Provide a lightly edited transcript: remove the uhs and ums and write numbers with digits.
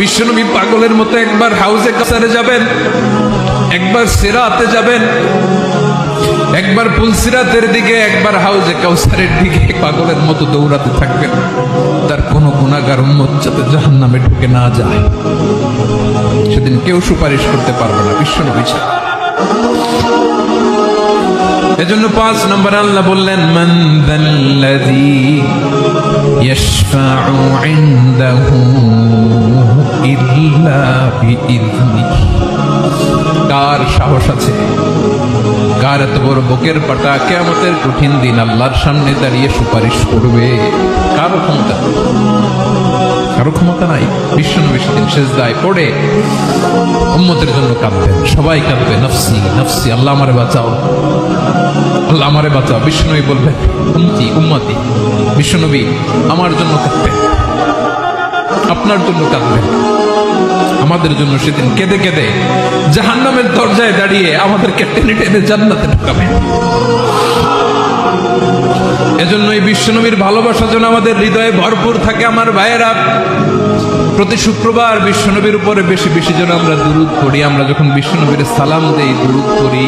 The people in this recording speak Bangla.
বিশ্বনবী পাগলের মতো একবার হাউজে কাসারে যাবেন, একবার সিরাতে যাবেন, একবার পুলসিরাতের দিকে, একবার হাউজে কাউসারের দিকে পাগলের মতো দৌড়াতে থাকবেন। তার কোনো গুনাহগার উম্মত যাতে জাহান্নামে ঢুকে না যায়, সেদিন কেউ সুপারিশ করতে পারবে না বিশ্বনবী ছাড়া। এজন্য 5 নম্বর আল্লাহ বললেন, মান যাল্লাযী ইয়াশফাউ ইনদাহু ইল্লা বিইযনিহি। কার সাহস আছে, কার এত বড় বুকের পাটা কিয়ামতের কঠিন দিন আল্লাহর সামনে দাঁড়িয়ে সুপারিশ করবে? কারো ক্ষমতা, কারো ক্ষমতা নাই। বিশ্বনবী সেদিন সেজদায় পড়ে উম্মতের জন্য কাঁদবেন, সবাই কাঁদবে, নফসি নফসি, আল্লাহ আমারে বাঁচাও, আল্লাহ আমারে বাঁচাও। বিশ্বনবী বলবেন, উম্মতি উম্মতি। বিশ্বনবী আমার জন্য কাঁদবেন, আপনার জন্য কাঁদবেন, আমাদের জন্য সেদিন কেঁদে কেঁদে জাহান্নামের দরজায় দাঁড়িয়ে আমাদেরকে টেনে টেনে জান্নাতে ঢুকাবেন। এজন্য এই বিশ্বনবীর ভালোবাসা যেন আমাদের হৃদয়ে ভরপুর থাকে। আমার ভাইয়েরা, প্রতি শুক্রবার বিশ্বনবীর উপরে বেশি বেশি যেন আমরা দুরূদ পড়ি। আমরা যখন বিশ্বনবীর সালাম দেই, দুরূদ পড়ি,